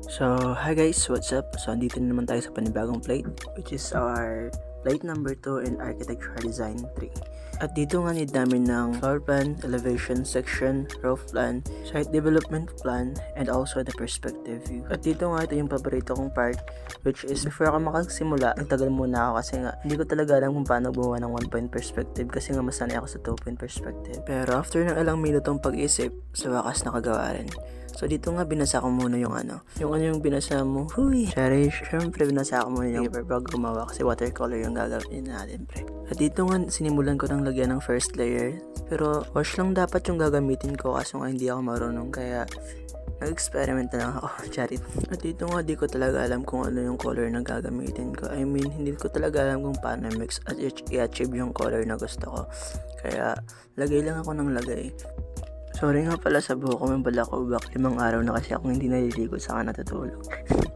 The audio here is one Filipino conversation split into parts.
So, hi guys, what's up? So, andito na naman tayo sa panibagong plate, which is our plate number 2 in Architecture Design 3. At dito nga need namin ng floor plan, elevation section, roof plan, site development plan, and also the perspective view. At dito nga ito yung paborito kong part, which is before ako makagsimula, nagtagal muna ako kasi nga hindi ko talaga alam kung paano gumawa ng 1 point perspective kasi nga masanay ako sa 2 point perspective. Pero after ng ilang minutong pag-isip, sa wakas nakagawa rin. So dito nga binasa ko muna yung yung binasa mo. Huy! Syempre binasa ko muna yung paper bago gumawa kasi watercolor yung gagawin natin, pre. At dito nga sinimulan ko ng lagyan ng first layer. Pero wash lang dapat yung gagamitin ko kaso nga hindi ako marunong kaya nag-experiment na lang ako. Charit. At dito nga di ko talaga alam kung ano yung color na gagamitin ko. I mean, hindi ko talaga alam kung paano mix at i-achieve yung color na gusto ko. Kaya lagay lang ako ng lagay. Sorry nga pala sa buhok ko, may balakubak. 5 araw na kasi akong hindi naliligo saka natutulog.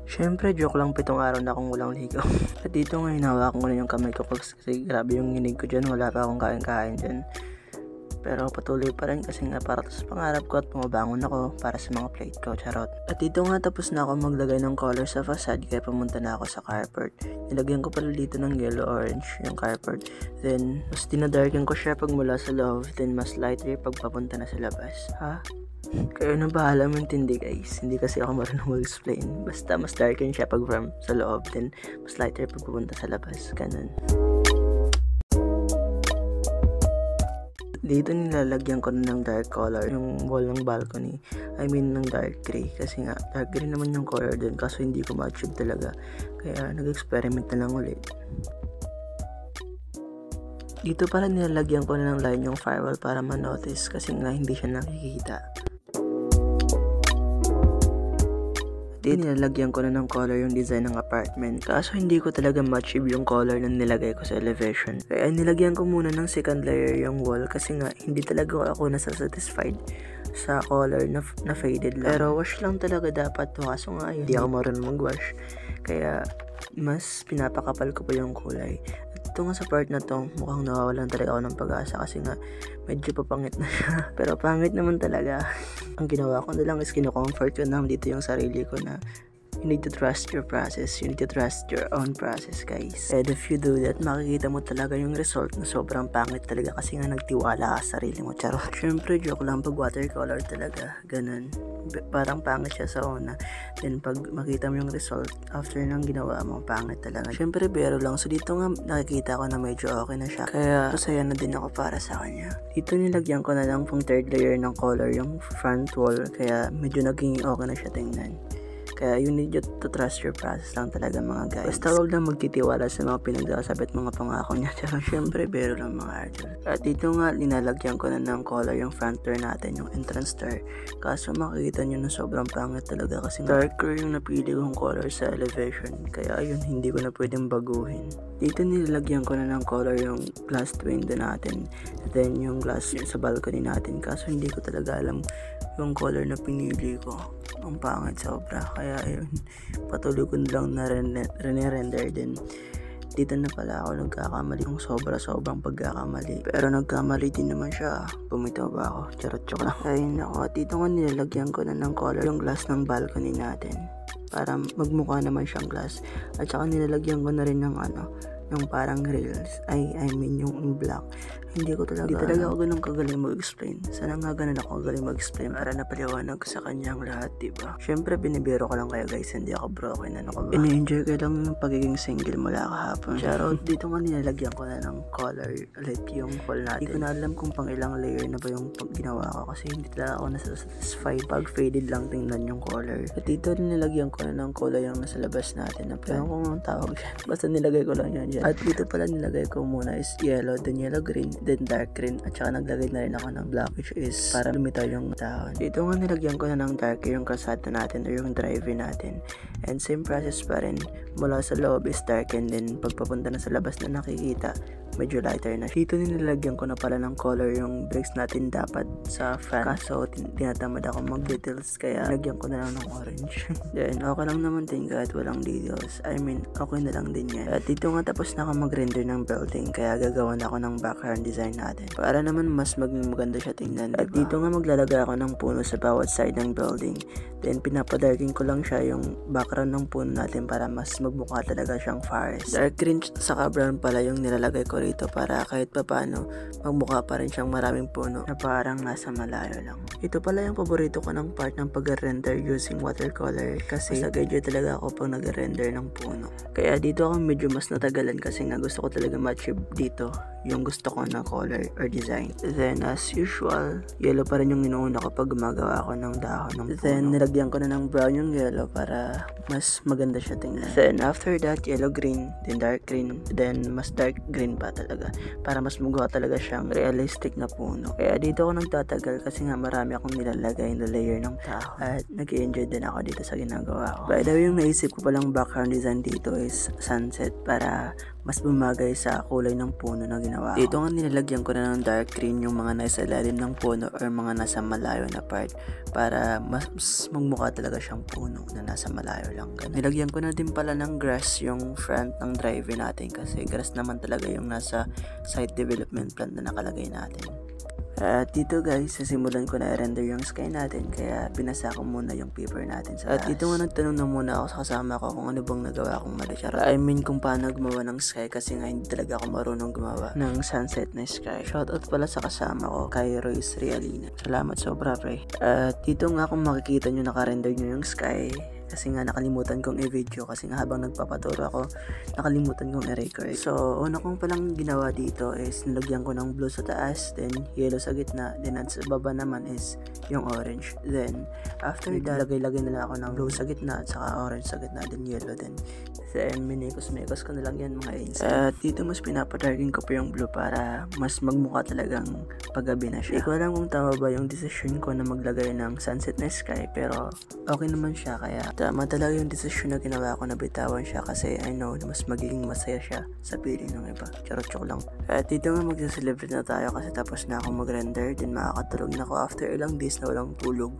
Syempre, joke lang, 7 araw na akong walang ligo. At dito nga, hinawakan ko na yung kamay ko kasi grabe yung nginig ko dyan. Wala pa akong kain-kain dyan. Pero patuloy pa rin kasi nga para sa pangarap ko at pumabangon ako para sa mga plate ko, charot. At dito nga tapos na ako maglagay ng color sa facade kaya pumunta na ako sa carport. Nilagyan ko pala dito ng yellow orange yung carport. Then, mas dinadarken ko siya pag mula sa loob. Then, mas lighter pag papunta na sa labas. Ha? Kayo na bahala mintindi guys. Hindi kasi ako marunong mag-explain. Basta mas darken siya pag from sa loob. Then, mas lighter pag papunta sa labas. Ganun. Dito nilalagyan ko na ng dark color yung wall ng balcony. I mean ng dark gray kasi nga dark gray naman yung color dun kaso hindi ko ma-achieve talaga. Kaya nag-experiment na lang ulit. Dito pala nilalagyan ko na ng line yung firewall para ma-notice kasi nga hindi siya nakikita. Dito nilalagyan ko na ng color yung design ng apartment. Kaso hindi ko talaga ma-achieve yung color na nilagay ko sa elevation. Kaya nilagyan ko muna ng second layer yung wall kasi nga hindi talaga ako nasa-satisfied sa color na faded lang. Pero wash lang talaga dapat to kaso nga hindi ako marunong mag-wash. Kaya mas pinapakapal ko pa yung kulay. At ito nga sa part na to, mukhang nawawalan talaga ako ng pag-asa kasi nga medyo papangit na siya. Pero pangit naman talaga. Ang ginawa ko na lang is kino-comfort ko na dito yung sarili ko na you need to trust your process. You need to trust your own process, guys. And if you do that, makikita mo talaga yung result na sobrang pangit talaga kasi nga nagtiwala ka sa sarili mo. Charot. Syempre, joke lang pag watercolor talaga. Ganun. Parang pangit siya sa una. Then, pag makita mo yung result, after nang ginawa mo, pangit talaga. Syempre, bero lang. So, dito nga nakikita ko na medyo okay na siya. Kaya, masaya na din ako para sa kanya. Dito nilagyan ko na lang pong third layer ng color yung front wall. Kaya, medyo naging okay na siya tingnan. Kaya you need to trust your process lang talaga mga guys. Basta wag lang magtitiwala sa mga pinagsasabi at mga pangako niya. Tsaka syempre, bero lang mga idol. At dito nga, linalagyan ko na ng color yung front door natin, yung entrance door. Kaso makikita nyo na sobrang pangit talaga kasi darker yung napili kong color sa elevation. Kaya ayun, hindi ko na pwedeng baguhin. Dito nilagyan ko na ng color yung glass window natin. Then yung glass sa balcony natin. Kaso hindi ko talaga alam yung color na pinili ko. Ang pangit sobra. Kaya ayun, patuloy ko lang na render din. Dito na pala ako nagkakamali kung sobrang pagkakamali. Pero nagkamali din naman siya. Bumitaw ba ako? Charot lang. Ayun ako. Dito nga nilalagyan ko na ng color yung glass ng balcony natin. Para magmukha naman siyang glass. At saka nilalagyan ko na rin ng yung parang rails. I mean yung black. Hindi talaga ako ganun kagaling mag-explain. Sana nga ganun ako kagaling mag-explain para napaliwanag ko sa kanya ang lahat, diba? Syempre, binibiro ko lang kayo guys, hindi ako broken. Ano ka ba? Ini-enjoy ko lang yung pagiging single mula kahapon. Shoutout, dito nga nilalagyan ko na ng color ulit yung wall natin. Hindi ko na alam kung pang ilang layer na ba yung ginawa ko kasi hindi talaga ako nasa-satisfied. Pag faded lang tingnan yung color. At dito nilagyan ko na ng color yung nasa labas natin. Pero kung ang tawag dyan. Basta nilagay ko lang yan dyan. At dito pala nilagay ko muna is yellow, then yellow green, then dark green. At saka naglagay na rin ako ng black which is para lumitaw yung dahon. Dito nga nilagyan ko na ng dark yung kalsada natin or yung driveway natin. And same process pa rin. Mula sa loob is dark and then pagpapunta na sa labas na nakikita, medyo lighter na. Dito nilagyan ko na pala ng color yung brakes natin dapat sa fan. Kaso tinatamad ako mag-details kaya lagyan ko na lang ng orange. Then okay lang naman din kahit walang details. I mean, okay na lang din yan. At dito nga tapos na ako mag-render ng building kaya gagawa na ako ng background design natin. Para naman mas maging maganda siya tingnan. At dito nga maglalagay ako ng puno sa bawat side ng building. Then pinapadarking ko lang siya yung background ng puno natin para mas magmukha talaga siyang forest. Dark green saka brown pala yung nilalagay ko rito para kahit papano magmukha pa rin siyang maraming puno na parang nasa malayo lang. Ito pala yung paborito ko ng part ng pag-render using watercolor kasi sa gadyo talaga ako pag nag-render ng puno. Kaya dito ako medyo mas natagalan kasi nga gusto ko talaga ma-achieve dito yung gusto ko na color or design. Then as usual, yellow pa rin yung inuuna ko pag gumagawa ako ng dahon ng puno. Then nilagyan ko na ng brown yung yellow para mas maganda siya tingnan. Then after that, yellow green, then dark green, then mas dark green pa talaga para mas magawa talaga siyang realistic na puno. Kaya dito ako nagtatagal kasi nga marami akong nilalagay na layer ng tao at nag-enjoy din ako dito sa ginagawa ko. By the way, yung naisip ko palang background design dito is sunset para mas bumagay sa kulay ng puno na ginawa ko. Dito nga nilalagyan ko na ng dark green yung mga nasa ilalim ng puno or mga nasa malayo na part para mas magmukha talaga siyang puno na nasa malayo lang. Nilagyan ko na din pala ng grass yung front ng driveway natin kasi grass naman talaga yung nasa site development plan na nakalagay natin. At dito guys, sisimulan ko na i-render yung sky natin kaya binasa ko muna yung paper natin sa taas. At dito nga nagtanong na muna ako sa kasama ko kung ano bang nagawa kong mali. I mean kung paano gumawa ng sky kasi nga hindi talaga ako marunong gumawa ng sunset na sky. Shoutout pala sa kasama ko kay Royce Realina. Salamat sobra pre. At dito nga kung makikita nyo nakarender nyo yung sky kasi nga nakalimutan kong i-video kasi nga habang nagpapaturo ako nakalimutan kong i-record. So una kong palang ginawa dito is nilagyan ko ng blue sa taas, then yellow sa gitna, then at sa baba naman is yung orange. Then after that, lagay-lagay na lang ako ng blue sa gitna at saka orange sa gitna, then yellow din. Then minikos ko na lang yan mga inside. At dito mas pinapadarking ko pa yung blue para mas magmukha talagang paggabi na siya. Hindi ko alam kung tama ba yung decision ko na maglagay ng sunset na sky pero okay naman siya kaya tama talaga yung decision na ginawa ko na bitawan siya kasi I know na mas magiging masaya siya sa piling ng iba. Charot lang. At dito nga magsa-celebrate na tayo kasi tapos na ako mag-render then makakatulog na ako after ilang days na walang tulog.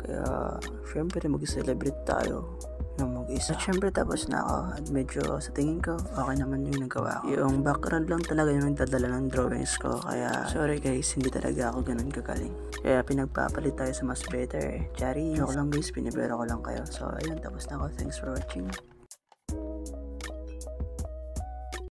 Kaya syempre mag-celebrate tayo ng mag-isa. At syempre tapos na ako at medyo sa tingin ko okay naman yung nagawa ko. Yung background lang talaga yung nagdadala ng drawings ko kaya sorry guys, hindi talaga ako ganun kagaling. Kaya pinagpapalit tayo sa mas better. Chari, joke lang guys, pinibero ko lang kayo. So ayun, tapos na ako. Thanks for watching.